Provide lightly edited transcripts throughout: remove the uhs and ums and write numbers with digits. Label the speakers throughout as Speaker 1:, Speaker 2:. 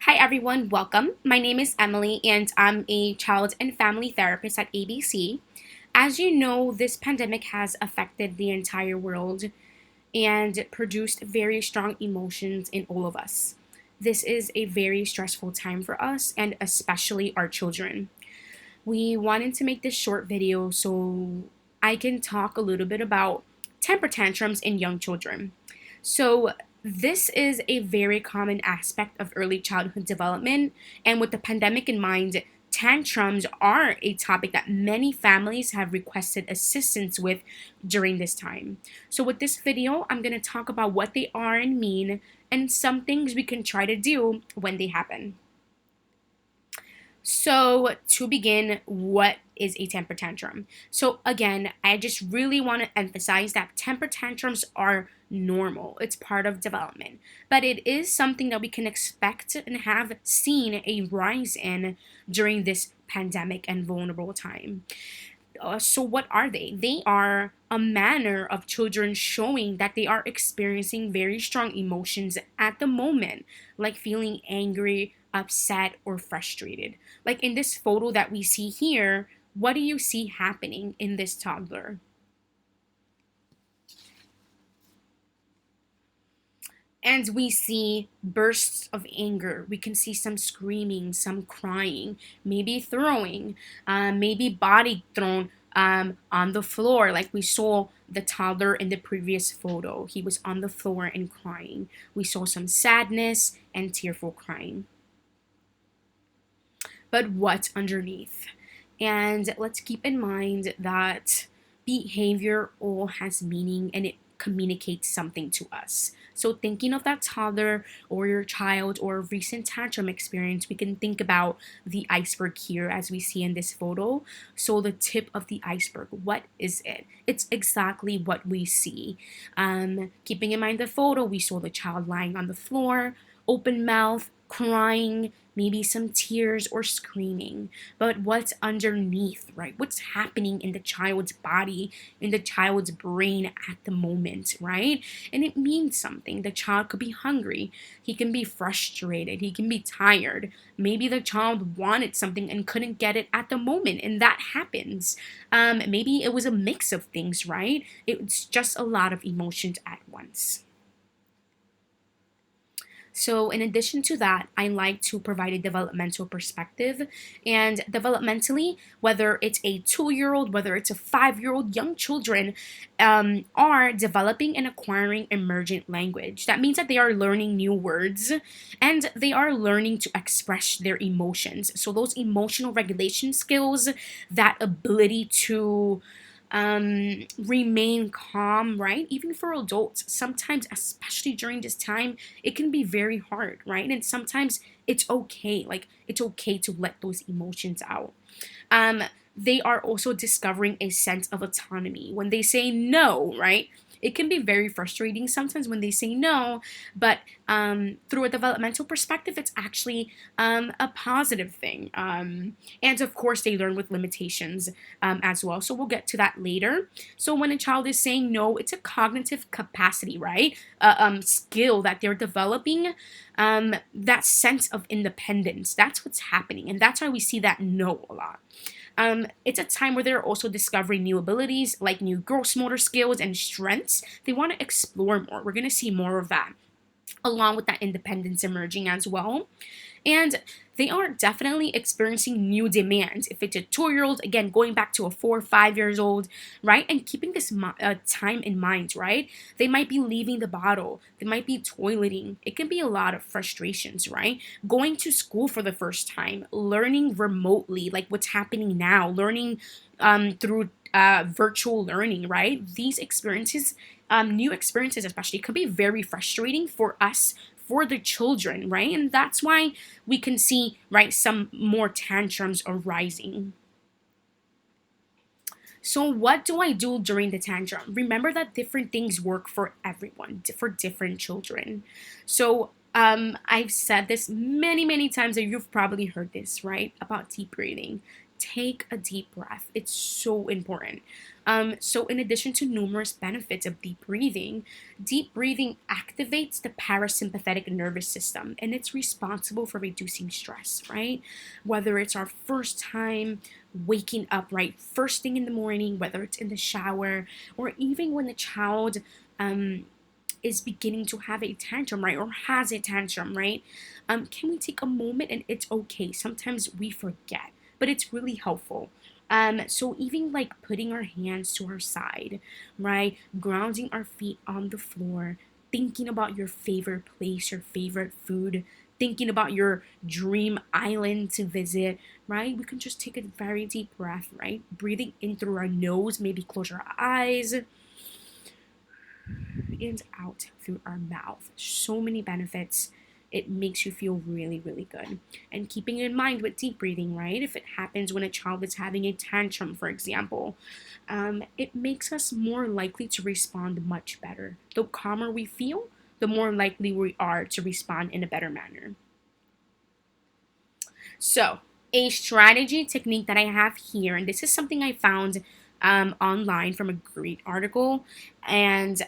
Speaker 1: Hi everyone, welcome. My name is Emily and I'm a child and family therapist at ABC. As you know, this pandemic has affected the entire world and produced very strong emotions in all of us. This is a very stressful time for us and especially our children. We wanted to make this short video so I can talk a little bit about temper tantrums in young children. So, this is a very common aspect of early childhood development, and with the pandemic in mind, tantrums are a topic that many families have requested assistance with during this time. So, with this video, I'm going to talk about what they are and mean, and some things we can try to do when they happen. So, to begin, what is a temper tantrum? So, again, I just really want to emphasize that temper tantrums are normal. It's part of development. But it is something that we can expect and have seen a rise in during this pandemic and vulnerable time. So, what are they? They are a manner of children showing that they are experiencing very strong emotions at the moment, like feeling angry, upset, or frustrated. Like in this photo that we see here, what do you see happening in this toddler? And we see bursts of anger. We can see some screaming, some crying, maybe throwing, maybe body thrown on the floor, like we saw the toddler in the previous photo. He was on the floor and crying. We saw some sadness and tearful crying. But what's underneath? And let's keep in mind that behavior all has meaning and it communicates something to us. So, thinking of that toddler or your child or recent tantrum experience, we can think about the iceberg here as we see in this photo. So, the tip of the iceberg, what is it? It's exactly what we see. Keeping in mind the photo, we saw the child lying on the floor, open mouth, crying, maybe some tears or screaming. But what's underneath, right? What's happening in the child's body, in the child's brain at the moment, right? And it means something. The child could be hungry, he can be frustrated, he can be tired. Maybe the child wanted something and couldn't get it at the moment, and that happens. Maybe it was a mix of things, right? It's just a lot of emotions at once. So, in addition to that, I like to provide a developmental perspective. And developmentally, whether it's a 2 year old, whether it's a 5 year old, young children are developing and acquiring emergent language. That means that they are learning new words and they are learning to express their emotions. So, those emotional regulation skills, that ability to remain calm, right? Even for adults, sometimes, especially during this time, it can be very hard, right? And sometimes it's okay, like it's okay to let those emotions out. Um, they are also discovering a sense of autonomy when they say no, right? It can be very frustrating sometimes when they say no, but through a developmental perspective, it's actually a positive thing. And of course, they learn with limitations as well. So we'll get to that later. So when a child is saying no, it's a cognitive capacity, right? Skill that they're developing, that sense of independence. That's what's happening. And that's why we see that no a lot. It's a time where they're also discovering new abilities like new gross motor skills and strengths. They want to explore more. We're going to see more of that along with that independence emerging as well. And they are definitely experiencing new demands. If it's a 2 year old, again, going back to a 4 or 5 years old, right? And keeping this time in mind, right? They might be leaving the bottle, they might be toileting. It can be a lot of frustrations, right? Going to school for the first time, learning remotely, like what's happening now, learning through virtual learning, right? These experiences, new experiences especially, could be very frustrating for us, for the children, right? And that's why we can see, right, some more tantrums arising. So, what do I do during the tantrum? Remember that different things work for everyone, for different children. So, I've said this many, many times, and you've probably heard this, right? About deep breathing. take a deep breath. It's so important. So, in addition to numerous benefits of deep breathing activates the parasympathetic nervous system, and it's responsible for reducing stress, right? Whether it's our first time waking up, right, first thing in the morning, whether it's in the shower, or even when the child is beginning to have a tantrum, right, or has a tantrum, right? Can we take a moment, and it's okay. Sometimes we forget, but it's really helpful. So even like putting our hands to our side, right, grounding our feet on the floor, thinking about your favorite place, your favorite food, thinking about your dream island to visit, right? We can just take a very deep breath, right? Breathing in through our nose, maybe close our eyes, and out through our mouth. So many benefits. It makes you feel really, really good. And keeping in mind with deep breathing, right? If it happens when a child is having a tantrum, for example, it makes us more likely to respond much better. The calmer we feel, the more likely we are to respond in a better manner. So, a strategy technique that I have here, and this is something I found online from a great article, and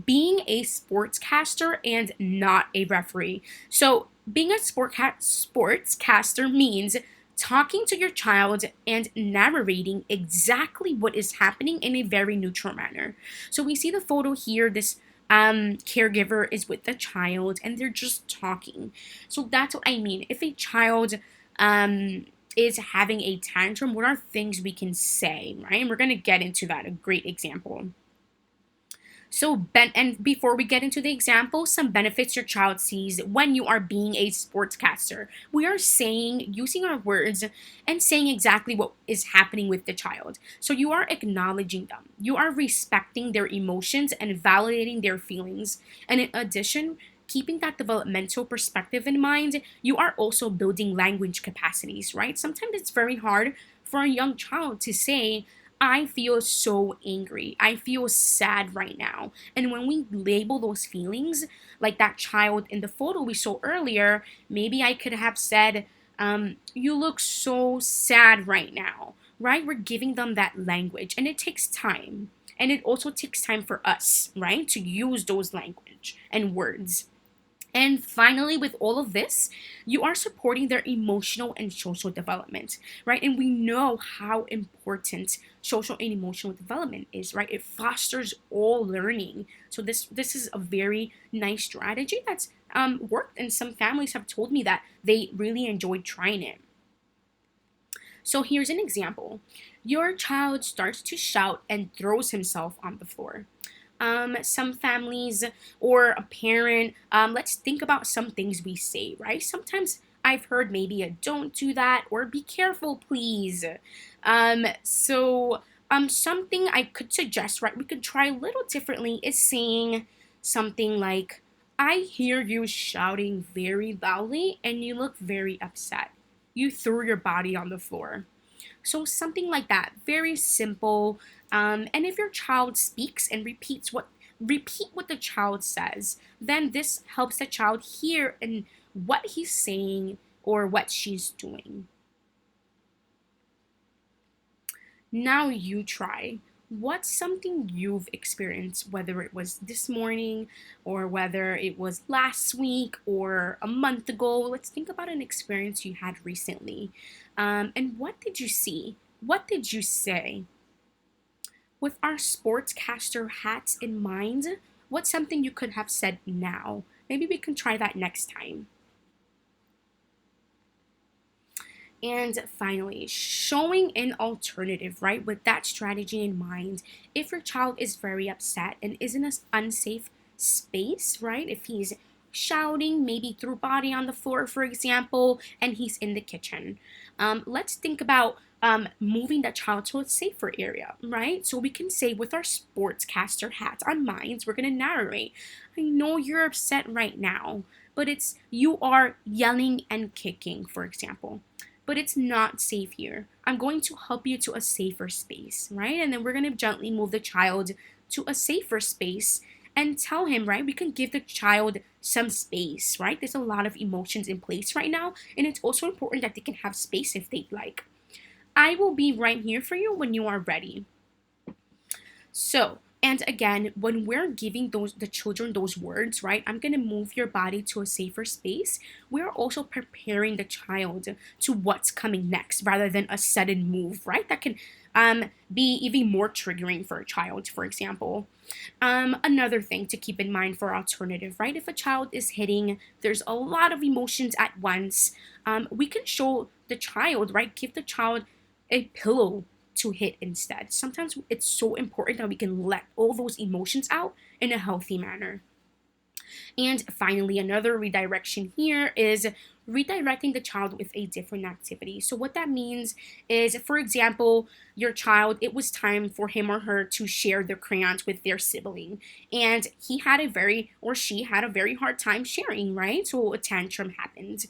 Speaker 1: being a sportscaster and not a referee. So, being a sportscaster means talking to your child and narrating exactly what is happening in a very neutral manner. So, we see the photo here. This caregiver is with the child and they're just talking. So that's what I mean. If a child um, is having a tantrum, what are things we can say, right? And we're going to get into that, a great example. So, and before we get into the example, some benefits your child sees when you are being a sportscaster. We are saying, using our words and saying exactly what is happening with the child. So, you are acknowledging them, you are respecting their emotions and validating their feelings. And in addition, keeping that developmental perspective in mind, you are also building language capacities, right? Sometimes it's very hard for a young child to say, I feel so angry. I feel sad right now. And when we label those feelings, like that child in the photo we saw earlier, maybe I could have said, you look so sad right now, right? We're giving them that language, and it takes time. And it also takes time for us, right, to use those language and words. And finally, with all of this, you are supporting their emotional and social development, right? And we know how important social and emotional development is, right? It fosters all learning. So this is a very nice strategy that's worked, and some families have told me that they really enjoyed trying it. So here's an example. Your child starts to shout and throws himself on the floor. Some families or a parent, let's think about some things we say, right? Sometimes I've heard maybe a don't do that or be careful, please. Something I could suggest, right? We could try a little differently is saying something like, I hear you shouting very loudly and you look very upset. You threw your body on the floor. So something like that, very simple. And if your child speaks and repeat what the child says, then this helps the child hear and what he's saying or what she's doing. Now you try. What's something you've experienced, whether it was this morning or whether it was last week or a month ago? Let's think about an experience you had recently. And what did you see? What did you say? With our sportscaster hats in mind, what's something you could have said now? Maybe we can try that next time. And finally, showing an alternative, right? With that strategy in mind, if your child is very upset and is in an unsafe space, right? If he's shouting, maybe threw body on the floor, for example, and he's in the kitchen, let's think about moving that child to a safer area, right? So we can say with our sportscaster hats on minds, we're going to narrate. I know you're upset right now, but you are yelling and kicking, for example, but it's not safe here. I'm going to help you to a safer space, right? And then we're going to gently move the child to a safer space and tell him, right? We can give the child some space, right? There's a lot of emotions in place right now, and it's also important that they can have space if they'd like. I will be right here for you when you are ready. So, and again, when we're giving the children those words, right? I'm gonna move your body to a safer space. We're also preparing the child to what's coming next, rather than a sudden move, right? That can be even more triggering for a child, for example. Another thing to keep in mind for alternative, right? If a child is hitting, there's a lot of emotions at once. We can show the child, right? Give the child a pillow to hit instead. Sometimes it's so important that we can let all those emotions out in a healthy manner. And finally, another redirection here is redirecting the child with a different activity. So what that means is, for example, your child, it was time for him or her to share their crayons with their sibling, and he had a very, or she had a very hard time sharing, right? So a tantrum happened.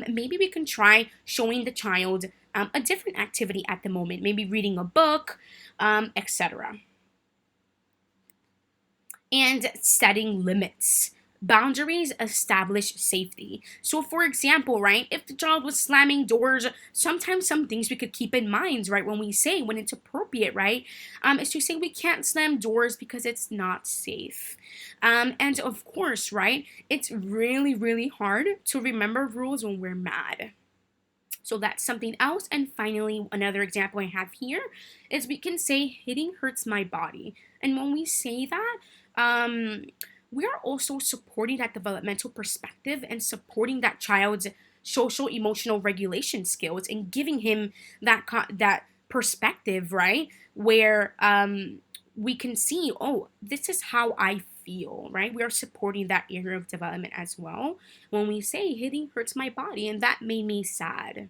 Speaker 1: Maybe we can try showing the child a different activity at the moment, maybe reading a book, etc. And setting limits. Boundaries establish safety. So, for example, right, if the child was slamming doors, sometimes some things we could keep in mind, right, when we say, when it's appropriate, right, is to say we can't slam doors because it's not safe. And of course, right, it's really, really hard to remember rules when we're mad. So that's something else. And finally, another example I have here is we can say hitting hurts my body. And when we say that, we are also supporting that developmental perspective and supporting that child's social emotional regulation skills and giving him that perspective, right? Where we can see, oh, this is how I feel, right? We are supporting that area of development as well when we say hitting hurts my body and that made me sad.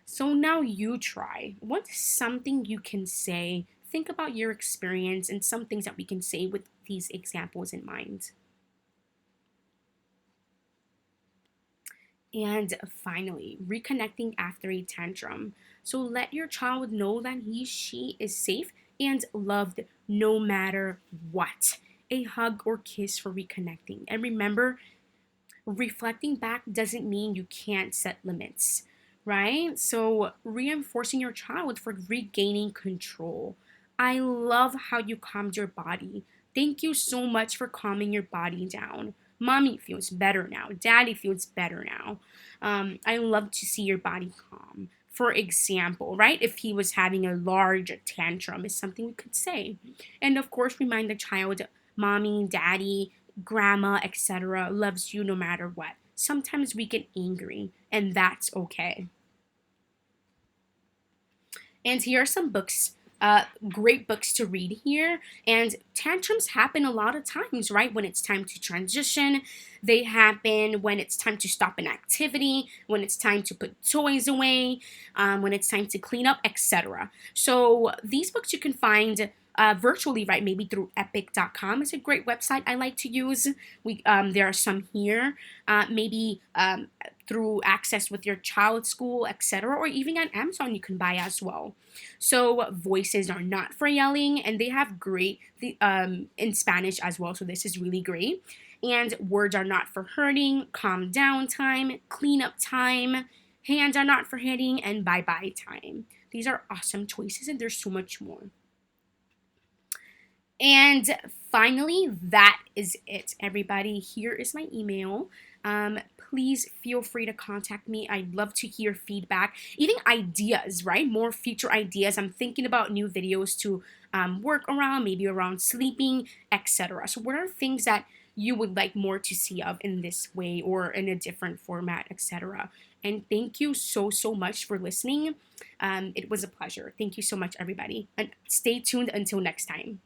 Speaker 1: So now you try. What's something you can say? Think about your experience and some things that we can say with these examples in mind. And finally, reconnecting after a tantrum. So let your child know that she is safe and loved no matter what. A hug or kiss for reconnecting. And remember, reflecting back doesn't mean you can't set limits, right? So, reinforcing your child for regaining control. I love how you calmed your body. Thank you so much for calming your body down. Mommy feels better now. Daddy feels better now. I love to see your body calm. For example, right? If he was having a large tantrum, is something we could say. And of course, remind the child, mommy, daddy, grandma, etc., loves you no matter what. Sometimes we get angry, and that's okay. And here are some books, great books to read here. And tantrums happen a lot of times, right? When it's time to transition, they happen when it's time to stop an activity, when it's time to put toys away, when it's time to clean up, etc. So these books you can find virtually, right? Maybe through epic.com is a great website I like to use. There are some here. Maybe through access with your child's school, etc., or even on Amazon you can buy as well. So voices are not for yelling, and they have great in Spanish as well. So this is really great. And words are not for hurting, calm down time, clean up time, hands are not for hitting, and bye bye time. These are awesome choices, and there's so much more. And finally, that is it, everybody. Here is my email. Please feel free to contact me. I'd love to hear feedback, even ideas, right? More future ideas. I'm thinking about new videos to work around, maybe around sleeping, etc. So, what are things that you would like more to see of in this way or in a different format, etc.? And thank you so, so much for listening. It was a pleasure. Thank you so much, everybody. And stay tuned until next time.